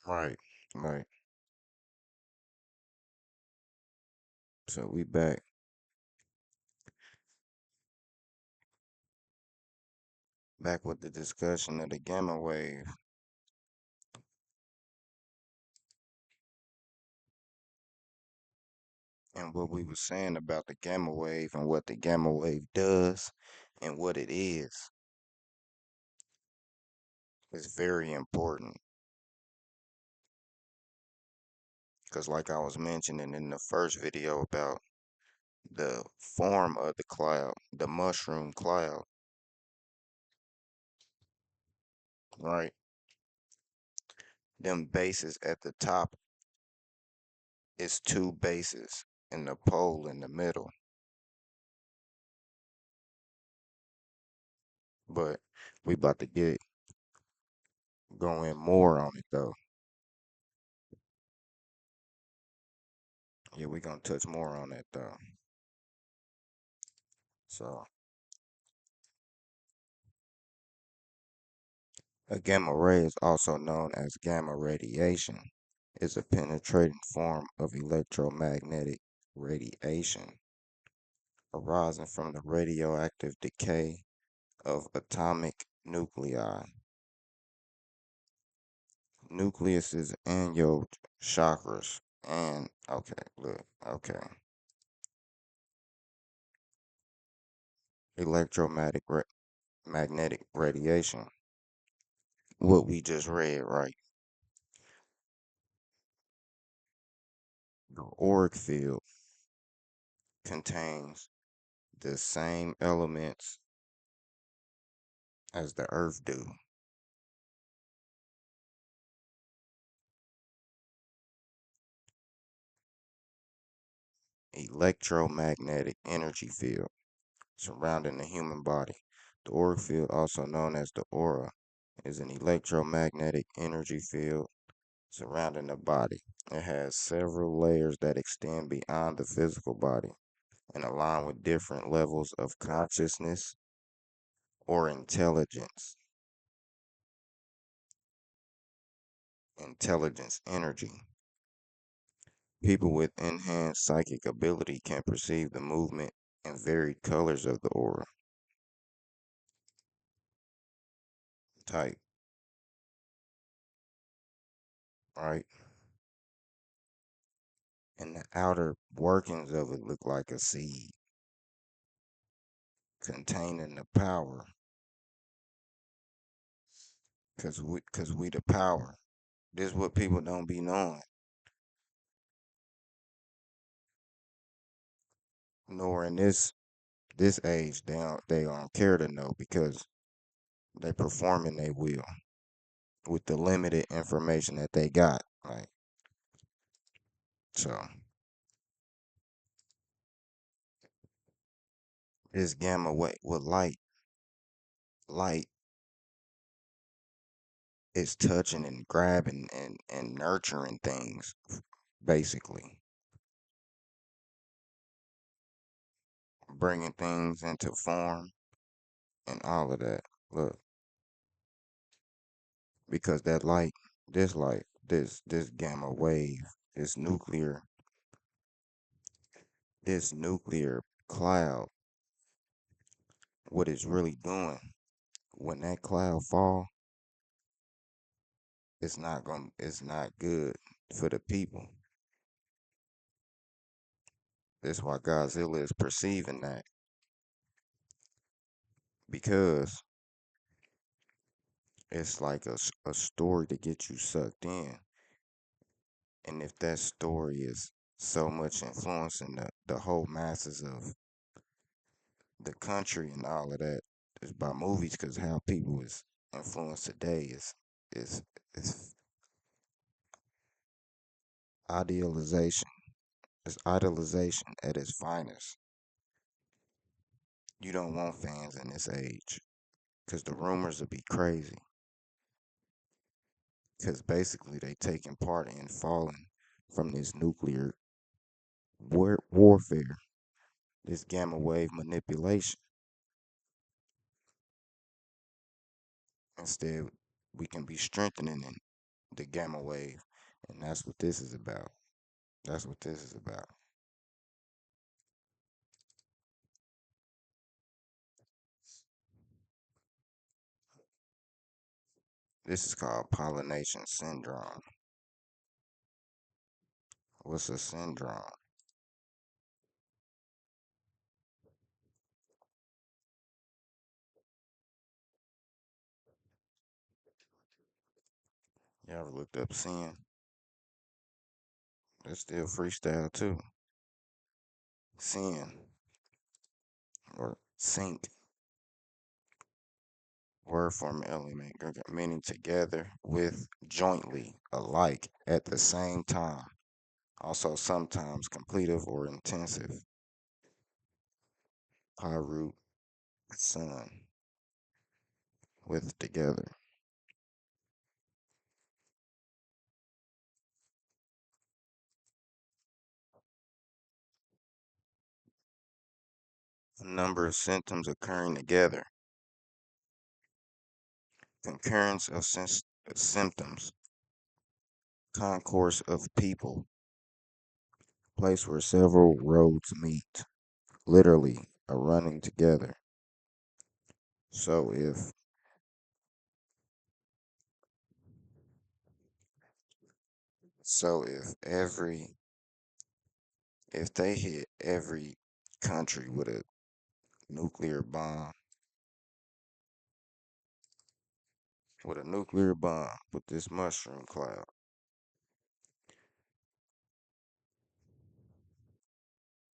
Right, right. So we back with the discussion of the gamma wave and what we were saying about the gamma wave and what the gamma wave does and what it is very important because like I was mentioning in the first video about the form of the cloud, the mushroom cloud, right? Them bases at the top is two bases and the pole in the middle. But we about to get go in more on it though. Yeah, we gonna touch more on that though. So a gamma ray is also known as gamma radiation, is a penetrating form of electromagnetic radiation arising from the radioactive decay of atomic nuclei, nucleuses, and your chakras. And okay, look, okay, electromagnetic magnetic radiation. What we just read, right? The auric field contains the same elements as the Earth do. Electromagnetic energy field surrounding the human body. The auric field, also known as the aura, is an electromagnetic energy field surrounding the body. It has several layers that extend beyond the physical body and align with different levels of consciousness or intelligence. Intelligence energy. People with enhanced psychic ability can perceive the movement and varied colors of the aura type, right? And the outer workings of it look like a seed containing the power, cause we the power. This is what people don't be knowing, nor in this age they don't care to know because they performing they will with the limited information that they got. Like so, this gamma wave with light is touching and grabbing and nurturing things, basically bringing things into form and all of that. Look, because that light, this gamma wave, this nuclear, this nuclear cloud, what it's really doing when that cloud fall, it's not good for the people. That's why Godzilla is perceiving that because it's like a story to get you sucked in. And if that story is so much influencing the whole masses of the country and all of that, is by movies because how people is influenced today is is idealization. It's idolization at its finest. You don't want fans in this age because the rumors will be crazy. Because basically they taking part in falling from this nuclear warfare, this gamma wave manipulation. Instead, we can be strengthening the gamma wave, and that's what this is about. That's what this is about. This is called pollination syndrome. What's a syndrome? You ever looked up sin? It's still freestyle too. Sin or sync, word form element, meaning together with, jointly, alike, at the same time. Also sometimes completive or intensive. Root, son, with, together. A number of symptoms occurring together. Concurrence of symptoms. Concourse of people. Place where several roads meet. Literally, a running together. So if if they hit every country with a nuclear bomb, with this mushroom cloud,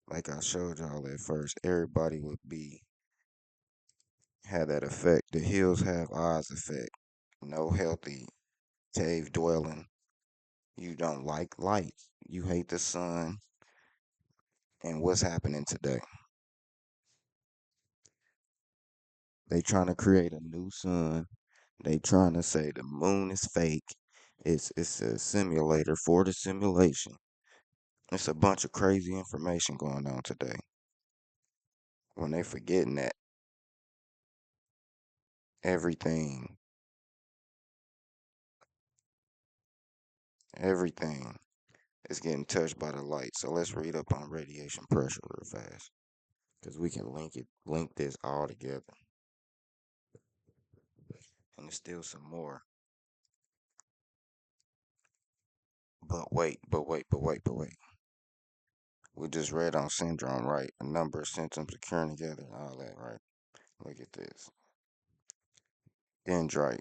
like I showed y'all at first, everybody would be had that effect. The hills have eyes effect. No healthy cave dwelling. You don't like light. You hate the sun. And what's happening today? They trying to create a new sun. They trying to say the moon is fake. It's a simulator for the simulation. It's a bunch of crazy information going on today. When they forgetting that everything, everything is getting touched by the light. So let's read up on radiation pressure real fast, because we can link this all together. And there's still some more. But wait. We just read on syndrome, right? A number of symptoms occurring together and all that, right? Look at this. Dendrite,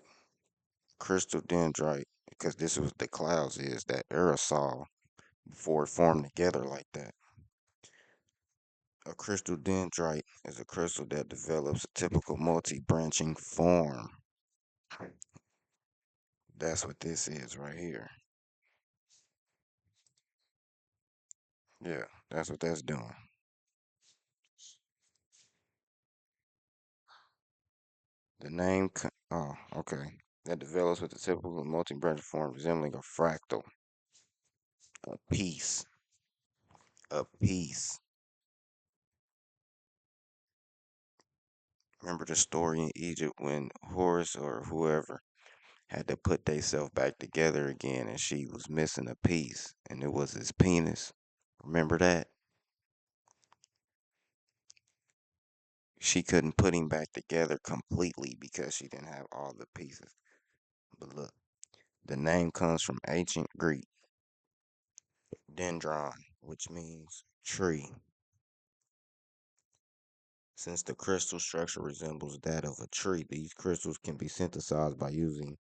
crystal dendrite, because this is what the clouds is, that aerosol before it formed together like that. A crystal dendrite is a crystal that develops a typical multi-branching form. That's what this is right here. Yeah, that's what that's doing. The name, oh, okay. That develops with the typical multi-branching form resembling a fractal, a piece, a piece. Remember the story in Egypt when Horus or whoever had to put theyself back together again and she was missing a piece and it was his penis. Remember that? She couldn't put him back together completely because she didn't have all the pieces. But look, the name comes from ancient Greek, dendron, which means tree. Since the crystal structure resembles that of a tree, these crystals can be synthesized by using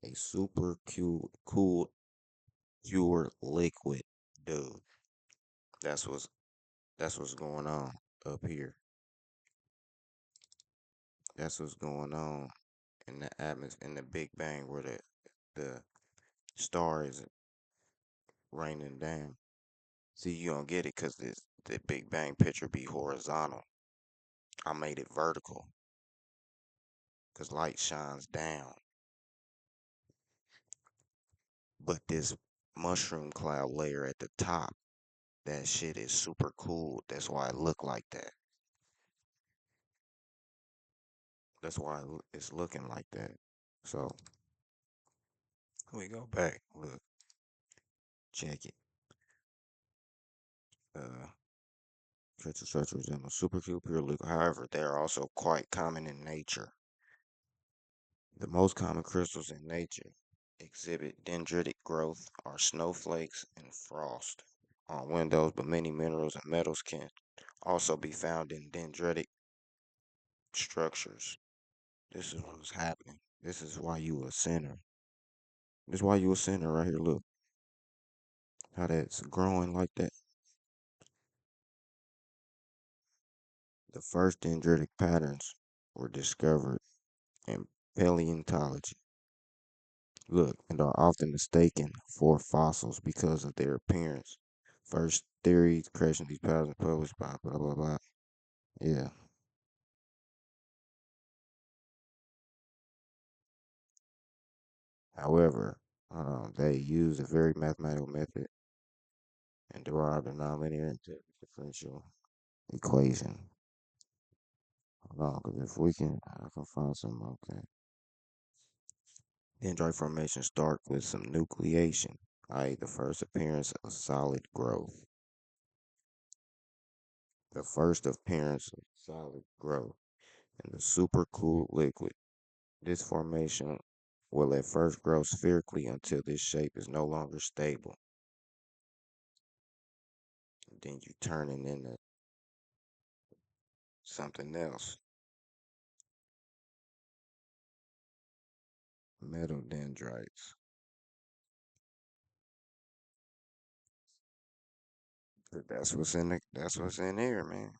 a super cooled pure liquid. Dude, that's what's that's what's going on up here. That's what's going on in the atmosphere, in the Big Bang, where the star is raining down. See, you don't get it because the Big Bang picture be horizontal. I made it vertical because light shines down. But this mushroom cloud layer at the top, that shit is super cool. That's why it look like that. That's why it's looking like that. So We go back. Look, check it. Uh, Crystal structure resemble supercube pure liquid. However, they are also quite common in nature. The most common crystals in nature exhibit dendritic growth are snowflakes and frost on windows, but many minerals and metals can also be found in dendritic structures. This is what's happening. This is why you a sinner. This is why you a sinner right here. Look how that's growing like that. The first dendritic patterns were discovered in paleontology. Look, and are often mistaken for fossils because of their appearance. First theory, creation of these patterns are published by blah blah blah. Yeah. However, they use a very mathematical method and derived a nonlinear differential equation. Hold on, because if we can, I can find some. Okay. Dendrite formation start with some nucleation, i.e., the first appearance of solid growth. The first appearance of solid growth in the supercooled liquid. This formation will at first grow spherically until this shape is no longer stable. Then you turn it into something else. Metal dendrites. That's what's in here, man.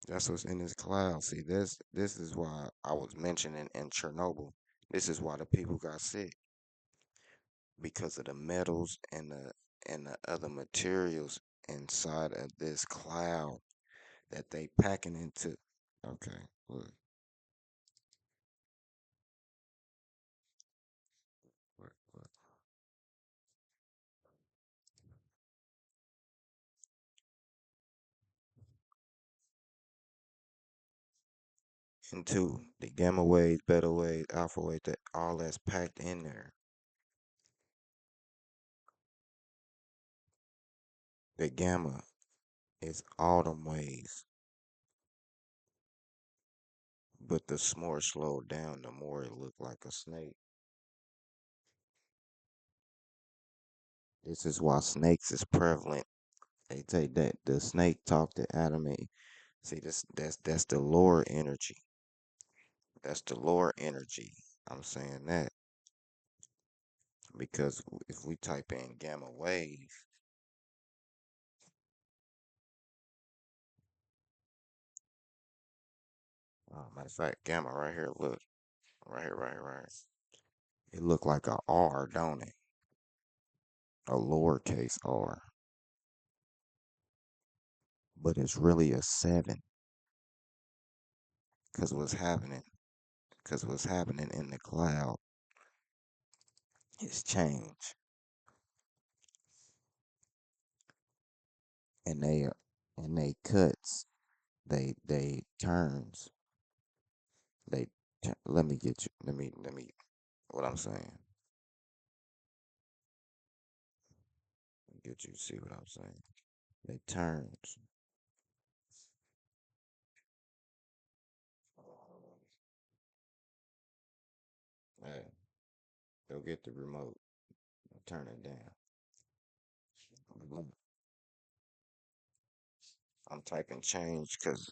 That's what's in this cloud. See, this is why I was mentioning in Chernobyl. This is why the people got sick because of the metals and the other materials inside of this cloud that they packing into. Okay, look, look. Into the gamma waves, beta waves, alpha waves, that all that's packed in there. The gamma is all them waves, but the more slowed down, the more it look like a snake. This is why snakes is prevalent. They take that the snake talk to Adam and see that's the lower energy. That's the lower energy. I'm saying that because if we type in gamma wave, matter of fact, gamma right here, look, right here, right here, right here. It look like a R, don't it? A lowercase r, but it's really a 7 because what's happening in the cloud is change, and they cuts, they turns, they let me get you, let me what I'm saying, get you to see what I'm saying. They turns. Hey, go get the remote, turn it down. I'm typing change because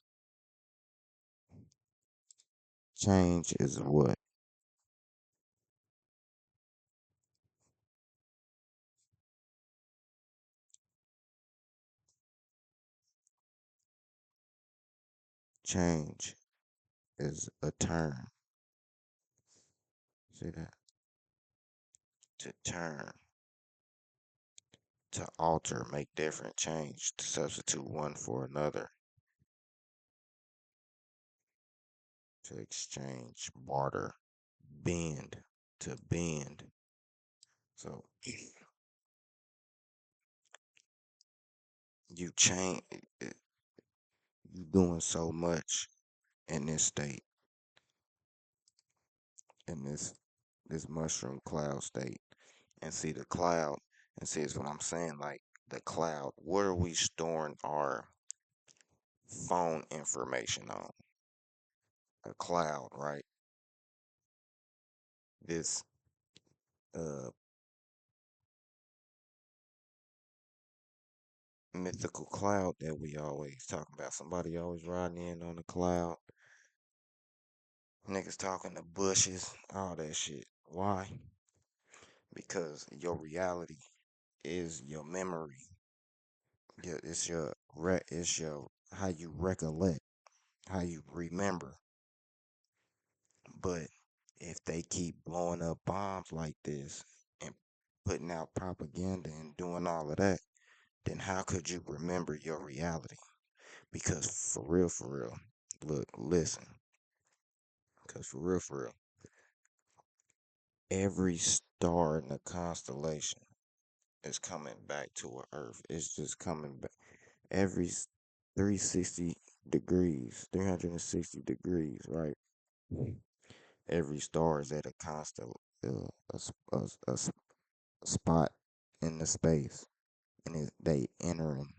change is what? Change is a turn. See that? To turn, to alter, make different, change, to substitute one for another, to exchange, barter, bend, to bend. So you change, you doing so much in this state, in this. this mushroom cloud state, and see the cloud, and see is what I'm saying, like the cloud. What are we storing our phone information on? A cloud, right? This uh mythical cloud that we always talking about. Somebody always riding in on the cloud. Niggas talking to bushes, all that shit. Why? Because your reality is your memory. It's your it's your how you recollect, how you remember. But if they keep blowing up bombs like this and putting out propaganda and doing all of that, then how could you remember your reality? Because for real, look, listen, because for real, every star in the constellation is coming back to a Earth. It's just coming back every 360 degrees, 360 degrees, right? Every star is at a constant, a, s- a s- a spot in the space, and they entering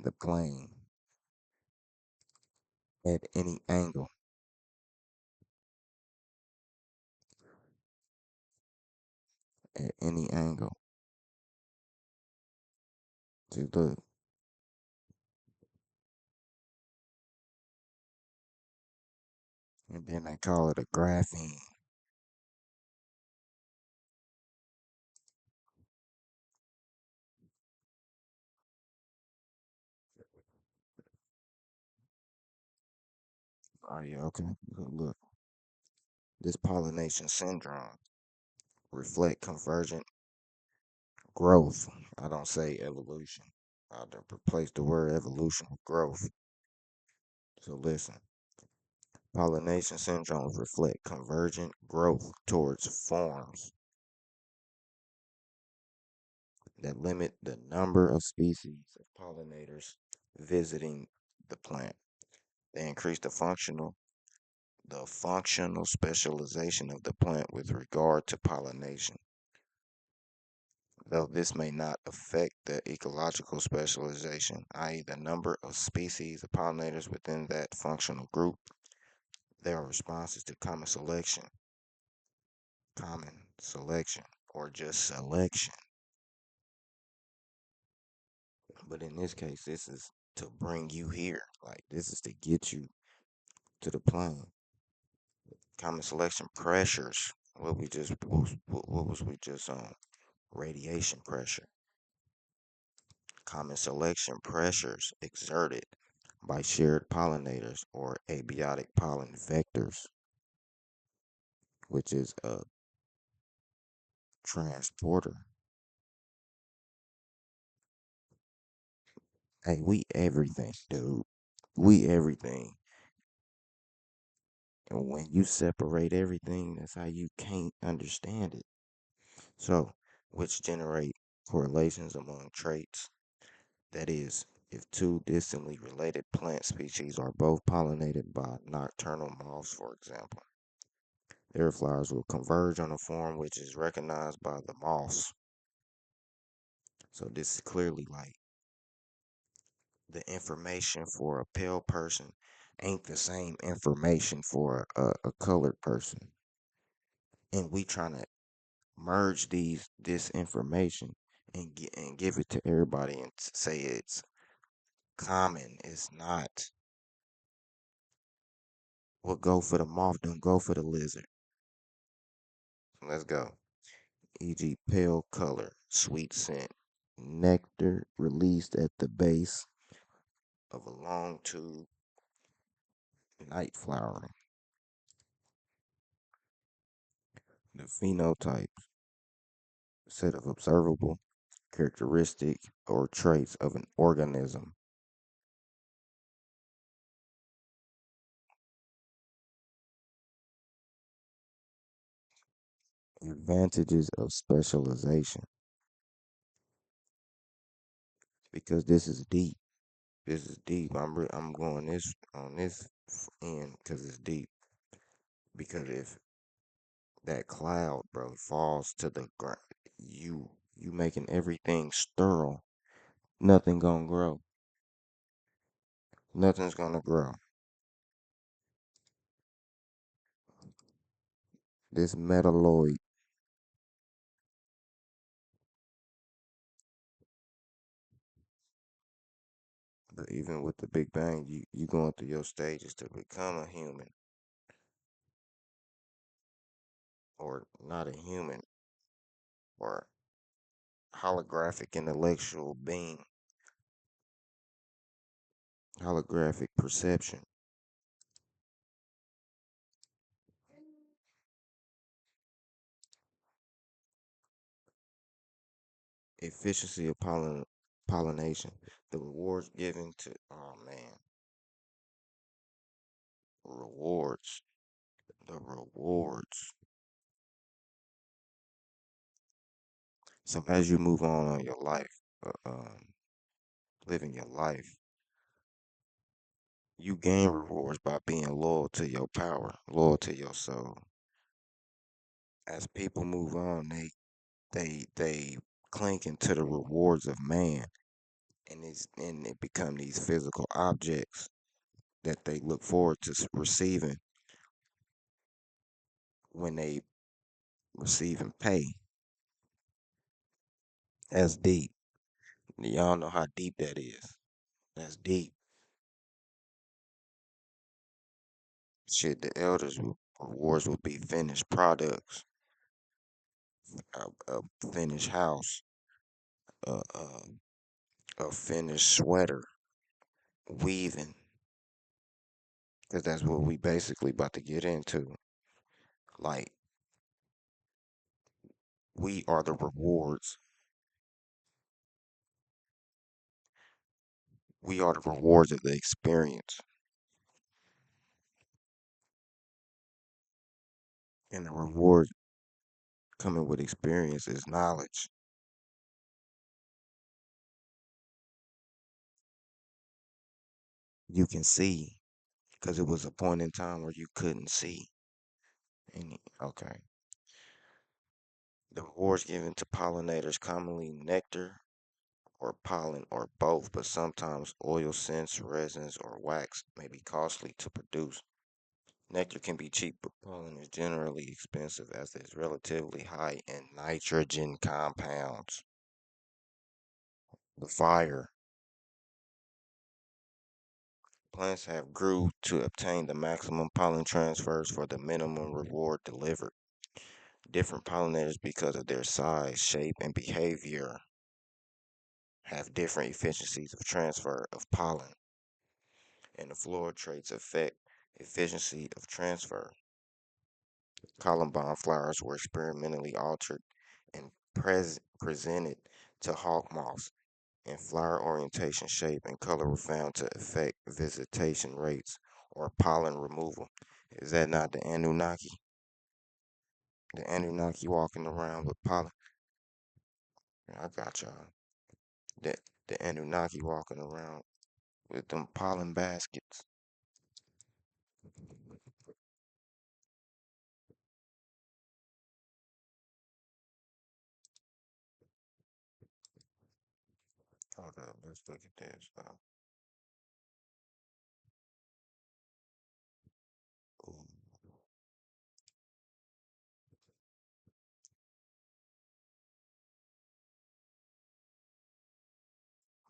the plane at any angle, at any angle. To look, and then they call it a graphene. Oh yeah, okay. Look, this pollination syndrome reflect convergent growth. I don't say evolution. I don't replace the word evolution with growth. So listen, pollination syndromes reflect convergent growth towards forms that limit the number of species of pollinators visiting the plant. They increase the functional specialization of the plant with regard to pollination. Though this may not affect the ecological specialization, i.e., the number of species of pollinators within that functional group, there are responses to common selection, or just selection. But in this case, this is to bring you here. Like, this is to get you to the plane. Common selection pressures. What was we just on? Radiation pressure. Common selection pressures exerted by shared pollinators or abiotic pollen vectors, which is a transporter. Hey, we everything, dude. We everything. And when you separate everything, that's how you can't understand it. So, which generate correlations among traits. That is, if two distantly related plant species are both pollinated by nocturnal moths, for example, their flowers will converge on a form which is recognized by the moths. So this is clearly like the information for a pale person ain't the same information for a colored person. And we trying to merge this information and give it to everybody and say it's common. It's not. What go for the moth don't go for the lizard. Let's go. E.g., pale color, sweet scent, nectar released at the base of a long tube, night flowering. The phenotype, set of observable characteristic or traits of an organism. Advantages of specialization, because this is deep. This is deep. I'm going this on this end because it's deep. Because if that cloud, bro, falls to the ground. You making everything sterile. Nothing gonna grow. Nothing's gonna grow. This metalloid, but even with the Big Bang, you going through your stages to become a human, or not a human, or holographic intellectual being, holographic perception, efficiency of pollination, the rewards given to, oh man, rewards, the rewards. So as you move on your life, living your life, you gain rewards by being loyal to your power, loyal to your soul. As people move on, they clink into the rewards of man, and it become these physical objects that they look forward to receiving when they receive and pay. That's deep. Y'all know how deep that is. That's deep. Shit, the elders' rewards will be finished products, a finished house, a, a, a finished sweater, weaving, because that's what we basically about to get into. Like, we are the rewards. We are the rewards of the experience. And the reward coming with experience is knowledge. You can see, because it was a point in time where you couldn't see. Okay. The rewards given to pollinators, commonly nectar or pollen or both, but sometimes oil, scents, resins, or wax may be costly to produce. Nectar can be cheap, but pollen is generally expensive as it is relatively high in nitrogen compounds. The fire. Plants have grew to obtain the maximum pollen transfers for the minimum reward delivered. Different pollinators, because of their size, shape, and behavior, have different efficiencies of transfer of pollen, and the floral traits affect efficiency of transfer. Columbine flowers were experimentally altered and presented to hawk moths, and flower orientation, shape, and color were found to affect visitation rates or pollen removal. Is that not the Anunnaki? The Anunnaki walking around with pollen. I got y'all. The, the Anunnaki walking around with them pollen baskets. Hold up, let's look at this. Ooh.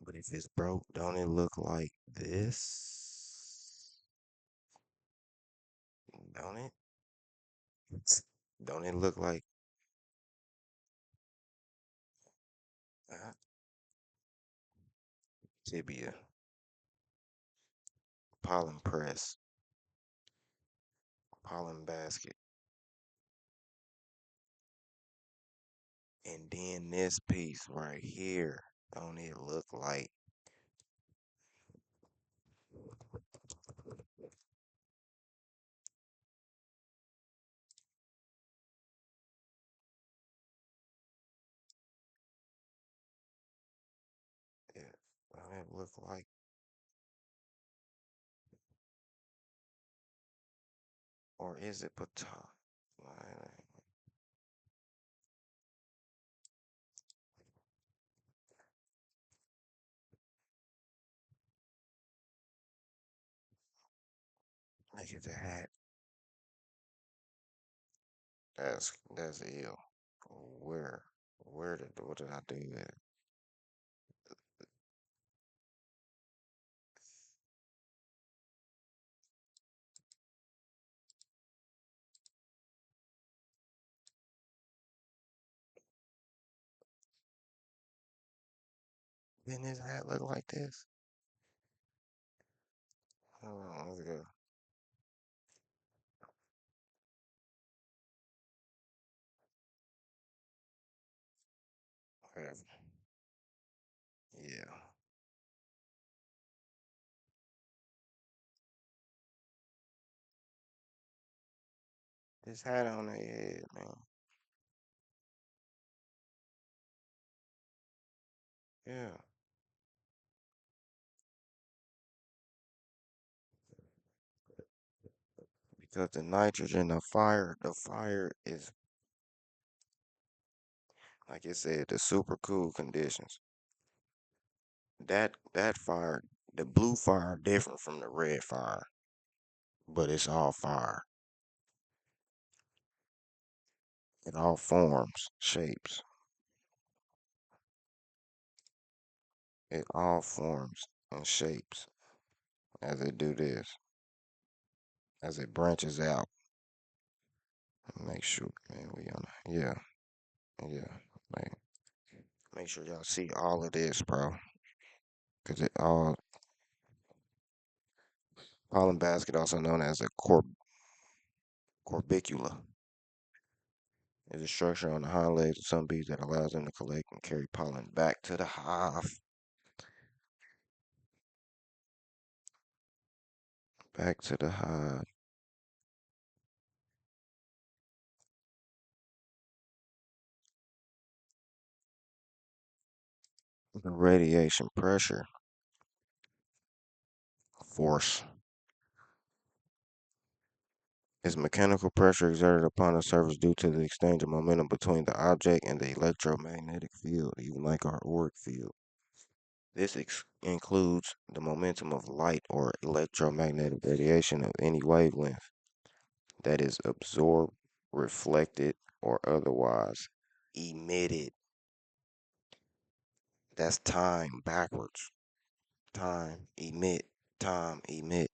But if it's broke, don't it look like this? Don't it? Don't it look like uh, tibia, pollen press, pollen basket, and then this piece right here? Don't it look like? Yeah, don't it look like? Or is it potato? Get the hat. That's ill. Where? What did I do that? Didn't his hat look like this? Hold on, let's go. Whatever. Yeah. This hat on their head, man. Yeah. Because the nitrogen, the fire is, like it said, the super cool conditions. That fire, the blue fire, different from the red fire, but it's all fire. It all forms, shapes. It all forms and shapes as it do this, as it branches out. Make sure, man, we on. Yeah, yeah. Like, make sure y'all see all of this, bro, because it all pollen basket, also known as a corbicula, is a structure on the hind legs of some bees that allows them to collect and carry pollen back to the hive. Back to the hive. The radiation pressure force is mechanical pressure exerted upon a surface due to the exchange of momentum between the object and the electromagnetic field, even like our auric field. This includes the momentum of light or electromagnetic radiation of any wavelength that is absorbed, reflected, or otherwise emitted. That's time backwards. Time, emit, time, emit.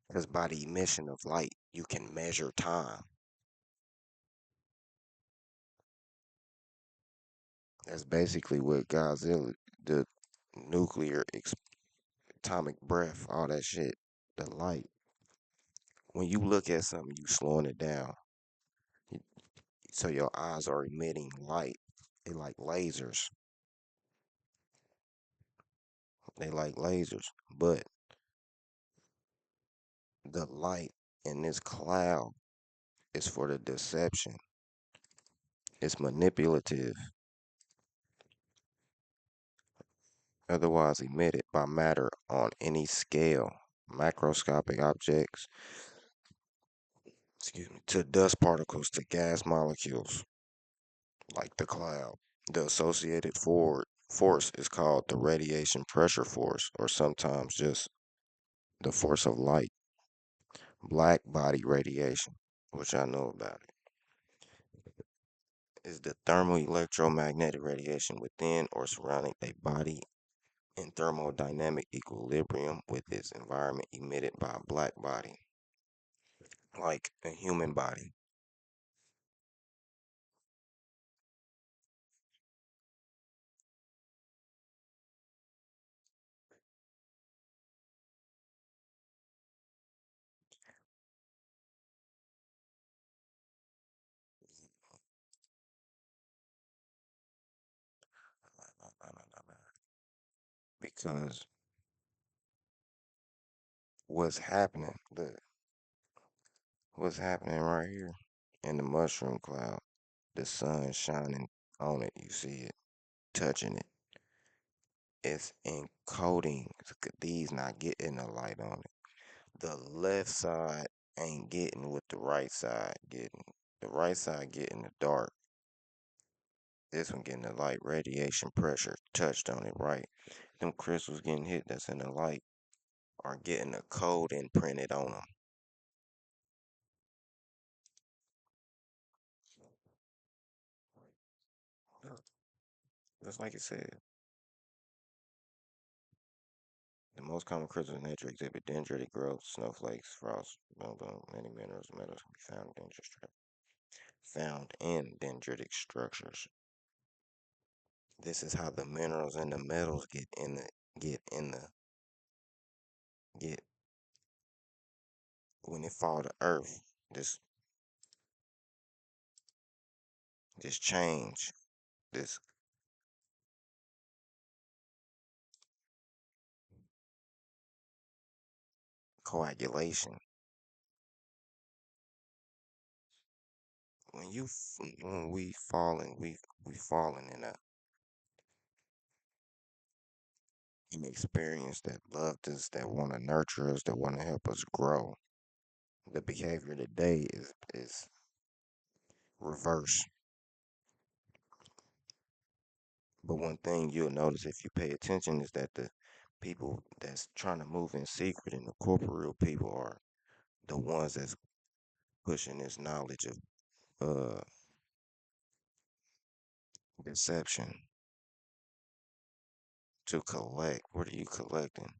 Because by the emission of light, you can measure time. That's basically what Godzilla, the nuclear, atomic breath, all that shit, the light. When you look at something, you slowing it down. You- So your eyes are emitting light. They like lasers. They like lasers. But the light in this cloud is for the deception. It's manipulative, otherwise emitted by matter on any scale, macroscopic objects, excuse me, to dust particles to gas molecules, like the cloud. The associated force is called the radiation pressure force, or sometimes just the force of light. Black body radiation, which I know about it, is the thermal electromagnetic radiation within or surrounding a body in thermodynamic equilibrium with its environment emitted by a black body, like a human body. Because what's happening, what's happening right here in the mushroom cloud, the sun shining on it, you see it, touching it. It's encoding. These not getting the light on it. The left side ain't getting what the right side getting. The right side getting the dark. This one getting the light. Radiation pressure touched on it right. Them crystals getting hit that's in the light. or getting a code imprinted on them. Just like it said, the most common crystals in nature exhibit dendritic growth, snowflakes, frost, boom, boom. Many minerals and metals can be found in dendritic structures. This is how the minerals and the metals get in the get when it fall to earth. This this change, this coagulation. When we falling, we falling in an experience that loved us, that want to nurture us, that want to help us grow. The behavior today is reverse. But one thing you'll notice if you pay attention is that the people that's trying to move in secret and the corporeal people are the ones that's pushing this knowledge of uh deception to collect. What are you collecting?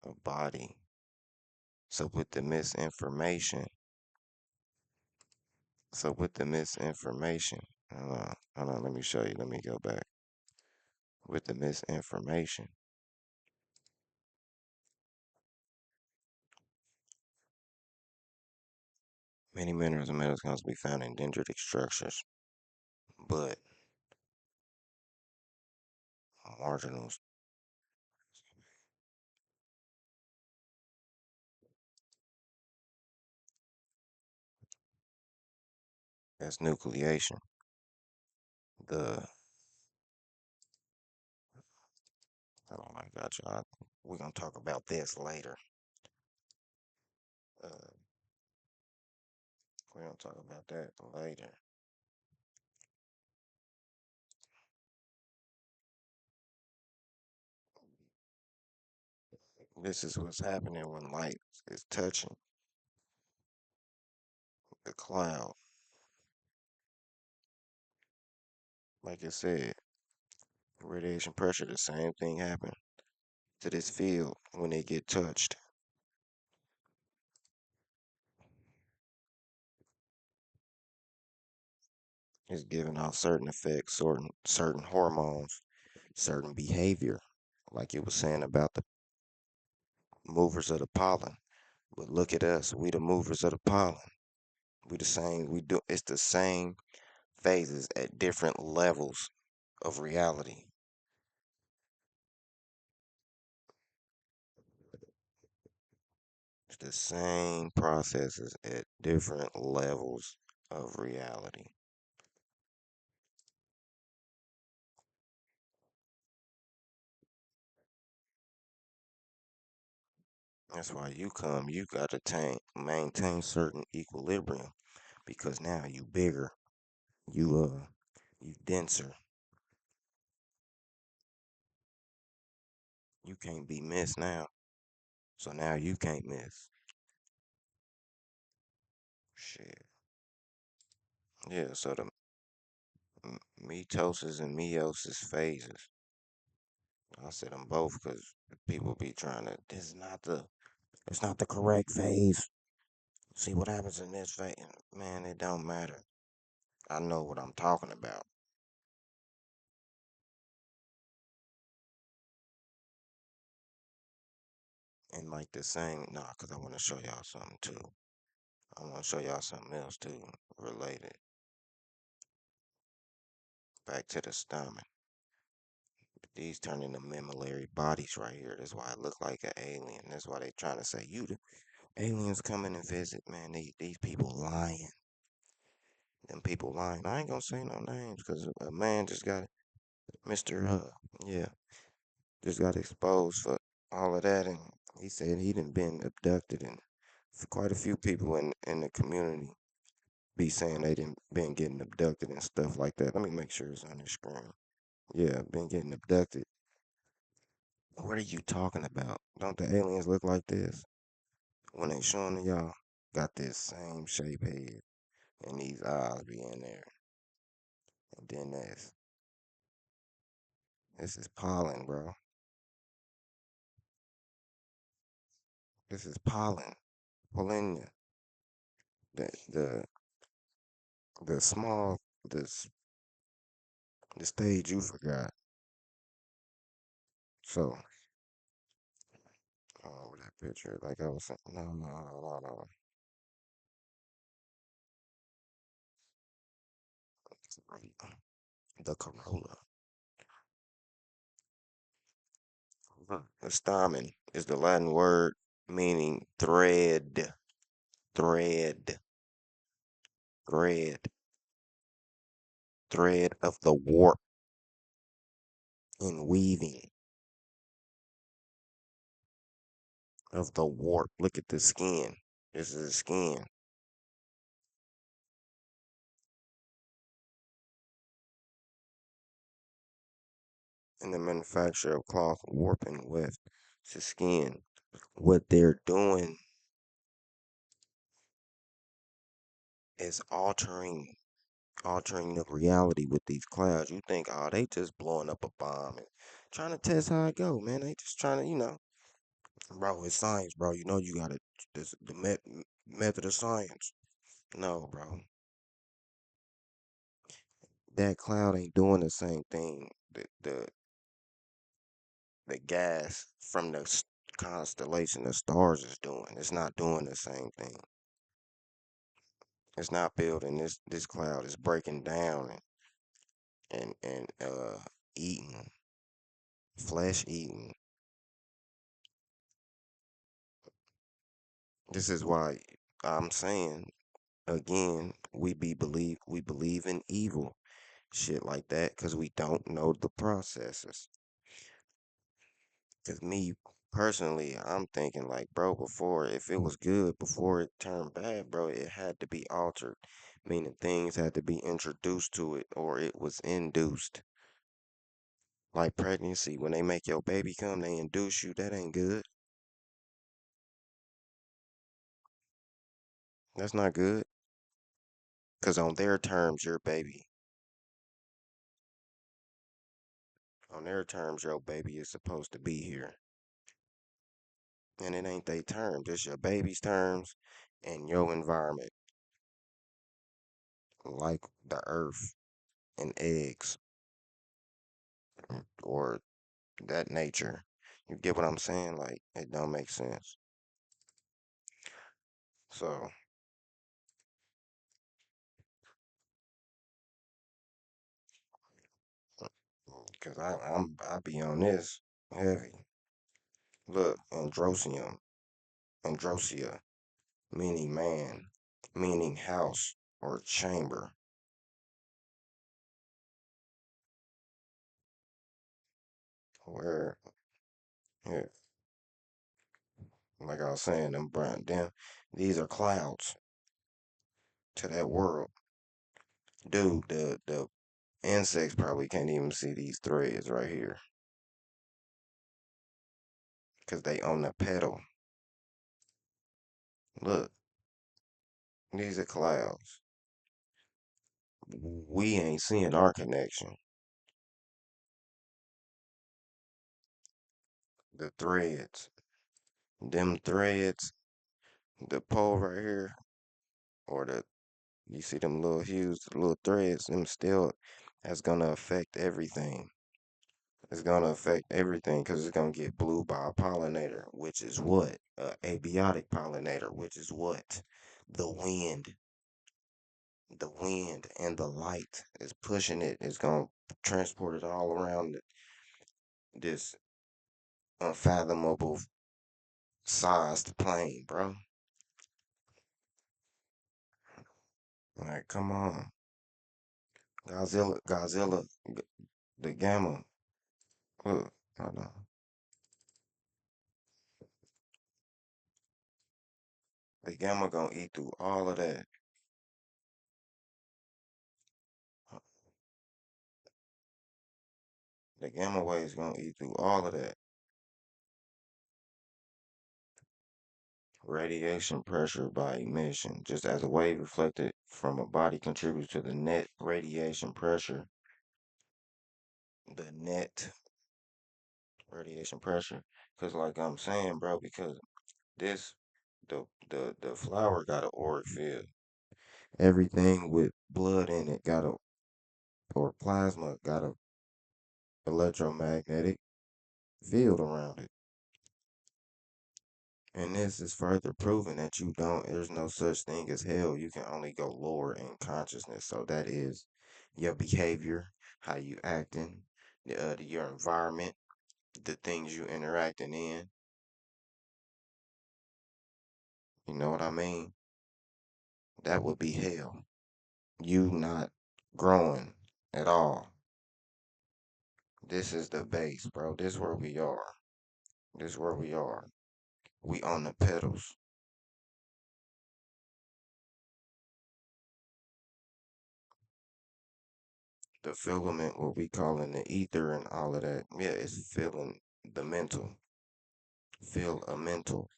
A body. So with the misinformation, hold on, let me show you. Let me go back. With the misinformation, many minerals and metals can also be found in dendritic structures, but marginal, that's nucleation. The I don't like got you. We're gonna talk about this later. Uh, we're gonna talk about that later. This is what's happening when light is touching the cloud. Like I said, radiation pressure, the same thing happened to this field when they get touched. It's giving off certain effects, certain hormones, certain behavior. Like it was saying about the movers of the pollen. But look at us, we the movers of the pollen. We the same, we do it's the same phases at different levels of reality. It's the same processes at different levels of reality. That's why you gotta maintain certain equilibrium because now you bigger, you denser. You can't be missed now. So now you can't miss. Shit. Yeah, so the mitosis and meiosis phases. I said them both because people be trying to. It's not the correct phase. See what happens in this phase, man. It don't matter. I know what I'm talking about. And like the same, nah, cause I want to show y'all something too. I want to show y'all something else too, related. Back to the stomach. These turn into mammillary bodies right here. That's why it look like an alien. That's why they trying to say you the aliens coming and visit. Man, these people lying. Them people lying. I ain't gonna say no names because a man just got Mr. Yeah, just got exposed for all of that, and he said he done been abducted, and for quite a few people in the community be saying they didn't been getting abducted and stuff like that. Let me make sure it's on the screen. Yeah, been getting abducted. What are you talking about? Don't the aliens look like this? When they showing to y'all, got this same shape head and these eyes be in there. And then this is pollen, bro. This is pollen. Pollen. The the the small this the stage you forgot. So with that picture, like I was saying, no. The Corolla. The stamen is the Latin word meaning thread, thread, thread of the warp in weaving of the warp. Look at the skin. This is the skin. In the manufacture of cloth, warp and weft. It's the skin. What they're doing is altering the reality with these clouds. You think, oh, they just blowing up a bomb and trying to test how it go, man. They just trying to, bro. It's science, bro. You know you got to this the method of science. No, bro. That cloud ain't doing the same thing. The gas from the constellation, the stars is doing. It's not doing the same thing. It's not building this cloud. It's breaking down and eating flesh eating. This is why I'm saying again, we believe in evil shit like that because we don't know the processes. Because me personally, I'm thinking like, bro, before if it was good before it turned bad, bro, it had to be altered, meaning things had to be introduced to it or it was induced. Like pregnancy, when they make your baby come, they induce you. That ain't good. That's not good. Because on their terms, your baby, on their terms, your baby is supposed to be here. And it ain't their terms. It's your baby's terms and your environment, like the earth and eggs or that nature. You get what I'm saying? Like, it don't make sense. So, cause I be on this heavy. Look, androsia, meaning man, meaning house or chamber. Where, yeah, like I was saying, these are clouds to that world. Dude, the insects probably can't even see these threads right here, cause they on the petal. Look, these are clouds. We ain't seeing our connection. The threads, them threads, the pole right here, or you see them little hues, the little threads, them still, that's gonna affect everything. It's gonna affect everything because it's gonna get blue by a pollinator, which is what? Abiotic pollinator, which is what? The wind. The wind and the light is pushing it. It's gonna transport it all around this unfathomable sized plane, bro. Like, come on. Godzilla, the gamma. Look, hold on. The gamma gonna eat through all of that. The gamma wave's gonna eat through all of that. Radiation pressure by emission. Just as a wave reflected from a body contributes to the net radiation pressure, the net radiation pressure. Because, like I'm saying, bro, because this, the flower got an auric field. Everything with blood in it got a, or plasma got a electromagnetic field around it. And this is further proving that there's no such thing as hell. You can only go lower in consciousness. So that is your behavior, how you acting, your environment, the things you interacting in. You know what I mean? That would be hell. You not growing at all. This is the base, bro. This where we are. This where we are. We on the pedals. The filament, what we calling the ether and all of that. Yeah, it's feeling the mental. Feel a mental.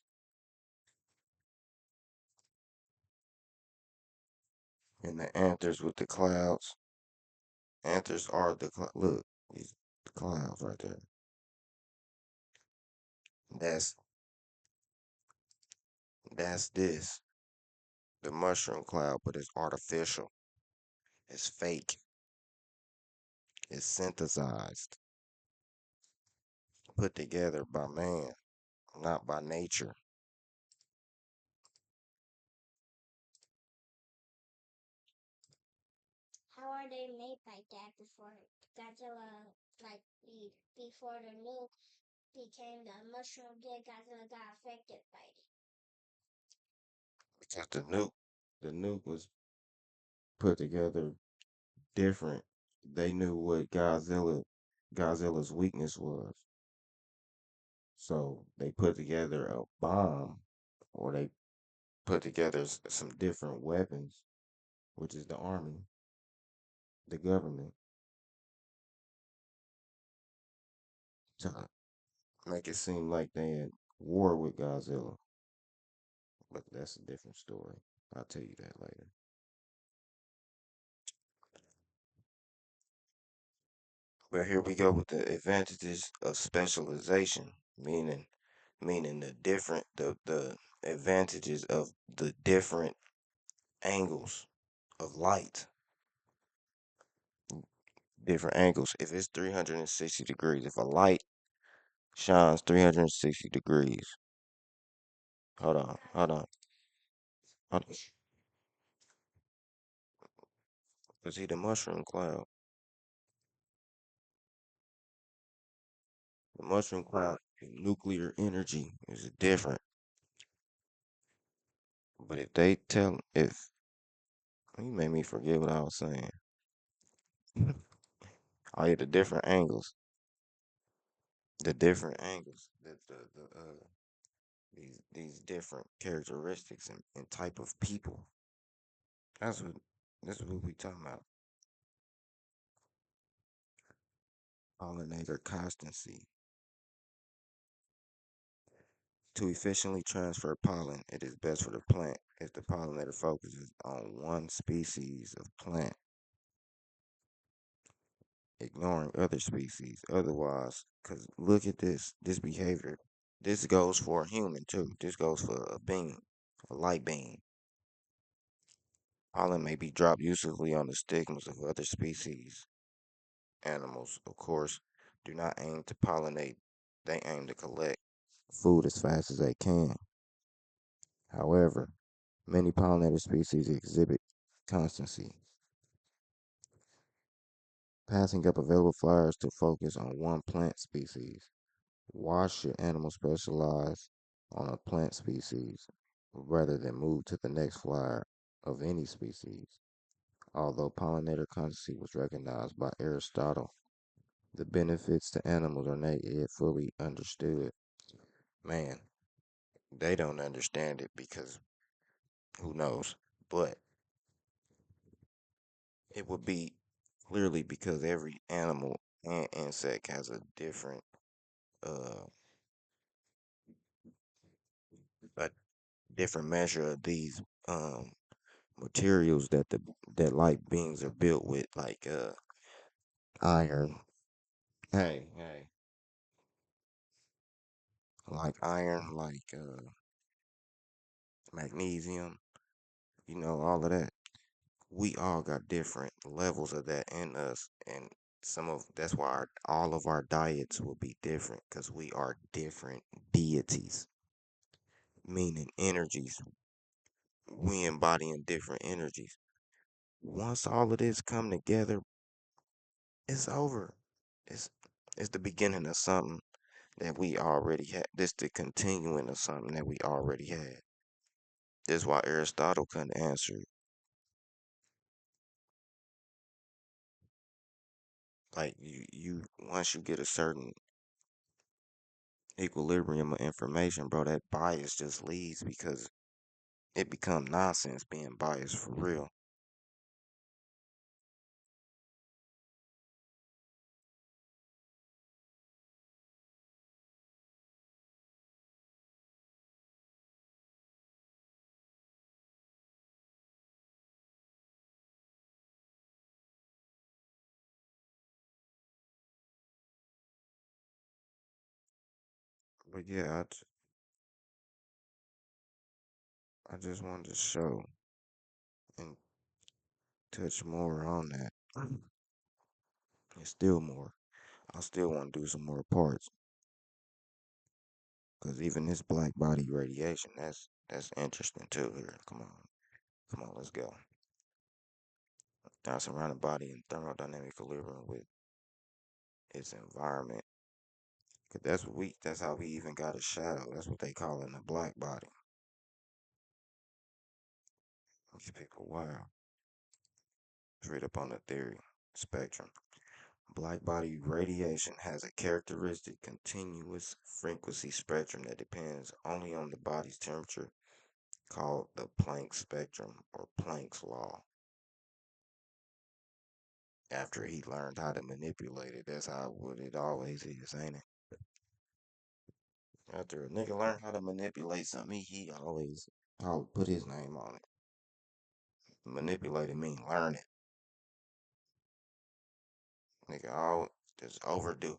And the anthers with the clouds. Anthers are look, these clouds right there. That's that's this. The mushroom cloud, but it's artificial. It's fake. It's synthesized. Put together by man, not by nature. How are they made like that before Godzilla, like before the nuke became the mushroom? Did Godzilla got affected by it? Because the nuke was put together different. They knew what Godzilla's weakness was. So they put together a bomb, or they put together some different weapons, which is the army, the government, to make it seem like they in war with Godzilla. But that's a different story. I'll tell you that later. But here we go with the advantages of specialization, meaning the advantages of the different angles of light, different angles. If it's 360 degrees, if a light shines 360 degrees, hold on, hold on, hold on. See the mushroom cloud. The mushroom cloud, nuclear energy is different. But if they tell, if you made me forget what I was saying. Oh yeah, the different angles, these different characteristics and type of people. That's what this is what we talking about. Pollinator constancy. To efficiently transfer pollen, it is best for the plant if the pollinator focuses on one species of plant, ignoring other species. Otherwise, because look at this behavior. This goes for a human too. This goes for a being, a light being. Pollen may be dropped uselessly on the stigmas of other species. Animals, of course, do not aim to pollinate, they aim to collect food as fast as they can. However, many pollinator species exhibit constancy, passing up available flowers to focus on one plant species. Why should animals specialize on a plant species rather than move to the next flower of any species? Although pollinator constancy was recognized by Aristotle, the benefits to animals are not yet fully understood. Man, they don't understand it because who knows? But it would be clearly because every animal and insect has a uh different measure of these um materials that light beings are built with, like iron. Hey, like iron, like magnesium, all of that. We all got different levels of that in us, and that's why all of our diets will be different because we are different deities, meaning energies. We embodying different energies. Once all of this come together, it's over. It's it's the beginning of something that we already had. This the continuing of something that we already had. This is why Aristotle couldn't answer. Like you once you get a certain equilibrium of information, bro, that bias just leaves because it become nonsense being biased for real. But yeah, I just wanted to show and touch more on that. And still more. I still want to do some more parts because even this black body radiation, that's interesting too. Here, come on, let's go. Now surrounded body in thermodynamic equilibrium with its environment. Cause that's how we even got a shadow. That's what they call it in the black body. These people, wow. Let's read up on the theory spectrum. Black body radiation has a characteristic continuous frequency spectrum that depends only on the body's temperature, called the Planck spectrum or Planck's law. After he learned how to manipulate it, that's how what it always is, ain't it? After a nigga learn how to manipulate something, he always I'll put his name on it. Manipulate it mean learn it. Nigga, all just overdo.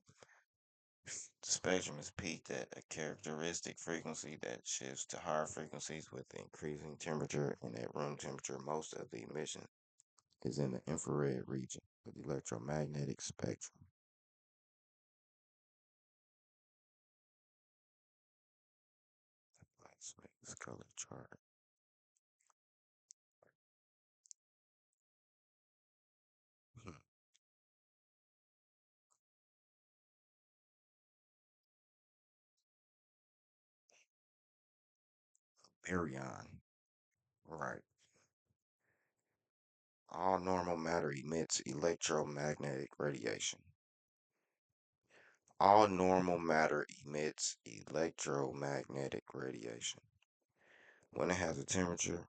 The spectrum is peaked at a characteristic frequency that shifts to higher frequencies with increasing temperature, and at room temperature, most of the emission is in the infrared region of the electromagnetic spectrum. Black space color chart. Hmm. Baryon. Right. All normal matter emits electromagnetic radiation. All normal matter emits electromagnetic radiation. When it has a temperature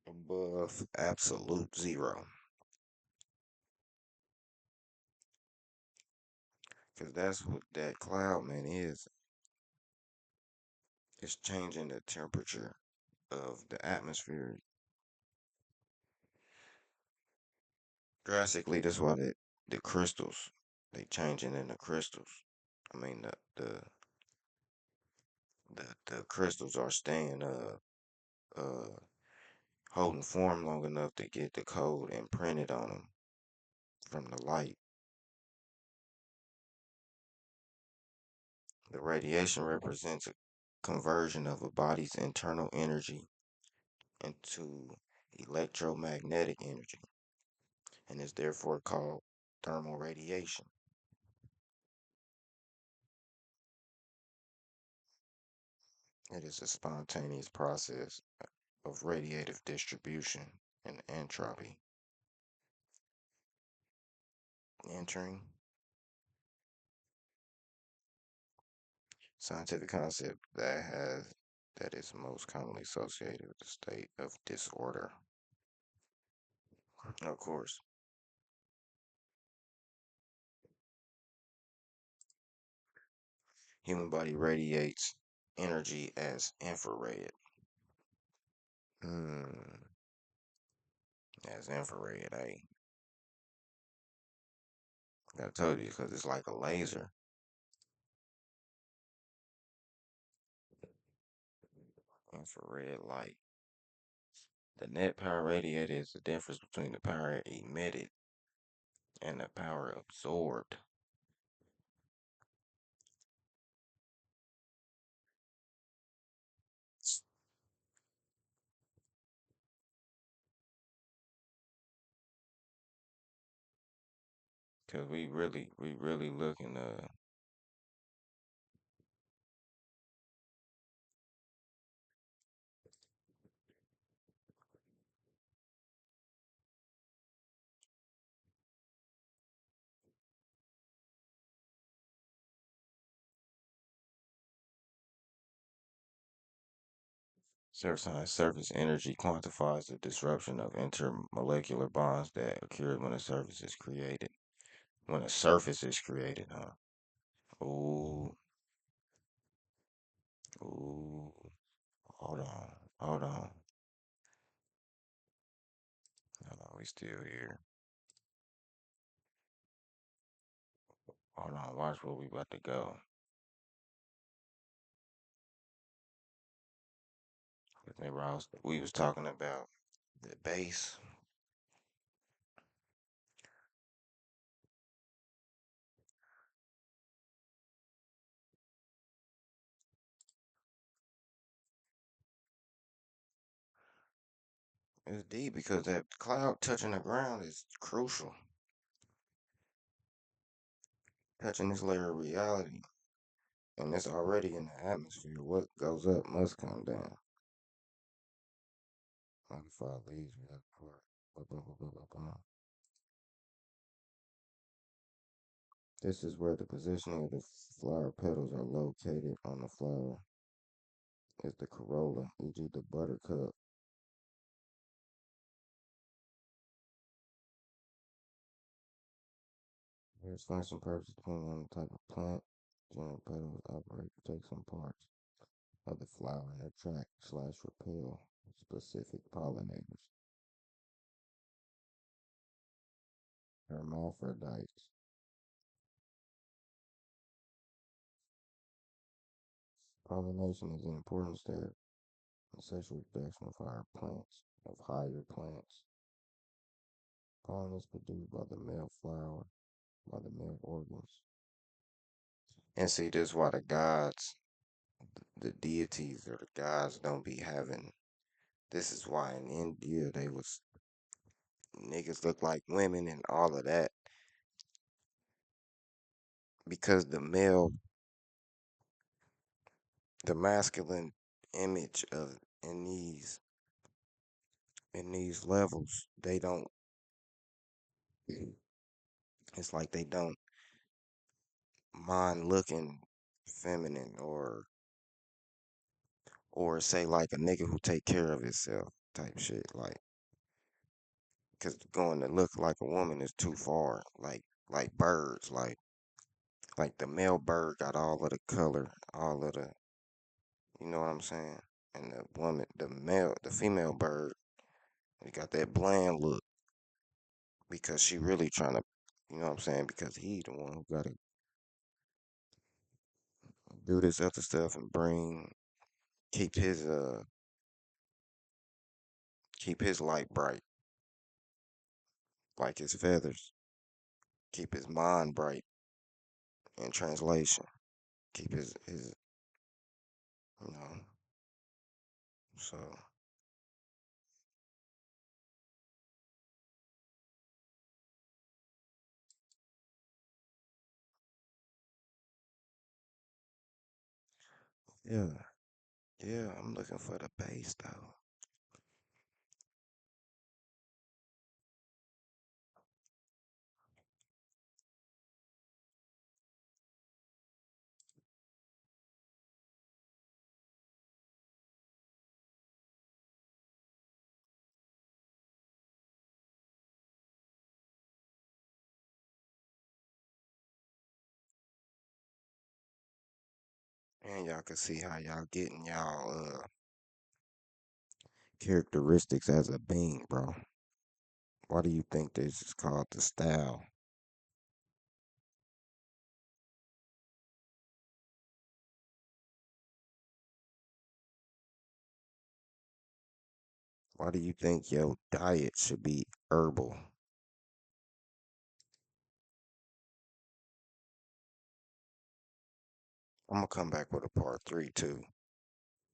above absolute zero, because that's what that cloud man is. It's changing the temperature of the atmosphere drastically. That's why the crystals they changing in the crystals. I mean the crystals are staying uh holding form long enough to get the code imprinted on them from the light. The radiation represents a conversion of a body's internal energy into electromagnetic energy and is therefore called thermal radiation. It is a spontaneous process of radiative distribution and entropy entering. Scientific concept that is most commonly associated with the state of disorder. Of course, human body radiates energy as infrared. Hmm. That's infrared, eh? I told you because it's like a laser. Infrared light. The net power radiated is the difference between the power emitted and the power absorbed. Cause we really looking surface energy quantifies the disruption of intermolecular bonds that occurs when a surface is created. When a surface is created, huh? Ooh, ooh. Hold on, hold on, hold on. We still here. Hold on. Watch where we about to go. Remember, we was talking about the base. It's deep because that cloud touching the ground is crucial. Touching this layer of reality, and it's already in the atmosphere. What goes up must come down. Like the fall leaves, we have to This is where the positioning of the flower petals are located on the flower. Is the corolla, e.g., the buttercup. There's function purposes depending on the type of plant. General petals operate to take some parts of the flower and attract/repel specific pollinators. Hermaphrodites. Pollination is an important step in sexual reproduction of higher plants. Pollen is produced by the male flower, by the male organs. And see, this is why the gods, the deities or the gods don't be having. This is why in India they was niggas look like women and all of that because the masculine image of in these levels, they don't. It's like they don't mind looking feminine or say like a nigga who take care of himself type shit. Like, cause going to look like a woman is too far. Like birds, like the male bird got all of the color, all of the, you know what I'm saying? And the female bird, they got that bland look because she really trying to, you know what I'm saying? Because he the one who got to do this other stuff and keep his uh keep his light bright like his feathers, keep his mind bright in translation, keep his you know. So yeah, yeah, I'm looking for the base though. And y'all can see how y'all getting characteristics as a being, bro. Why do you think this is called the style? Why do you think your diet should be herbal? I'm gonna come back with a part three too.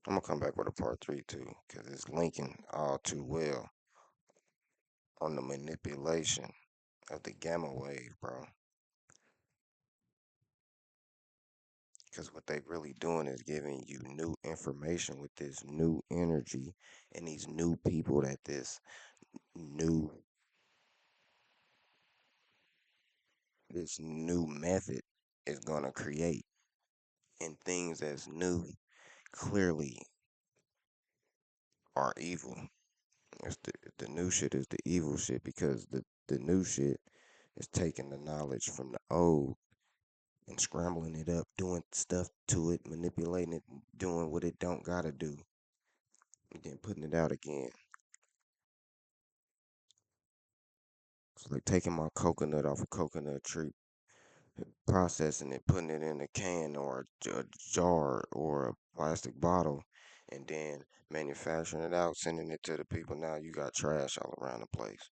I'm gonna come back with a part three too, because it's linking all too well on the manipulation of the gamma wave, bro. Because what they really doing is giving you new information with this new energy and these new people that new this new method is gonna create. And things that's new clearly are evil. It's the new shit is the evil shit because the new shit is taking the knowledge from the old and scrambling it up, doing stuff to it, manipulating it, doing what it don't gotta do, and then putting it out again. It's like taking my coconut off a coconut tree, processing it, putting it in a can or a jar or a plastic bottle, and then manufacturing it out, sending it to the people. Now you got trash all around the place.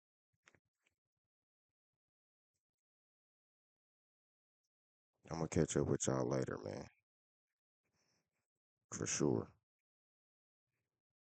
I'm gonna catch up with y'all later, man, for sure.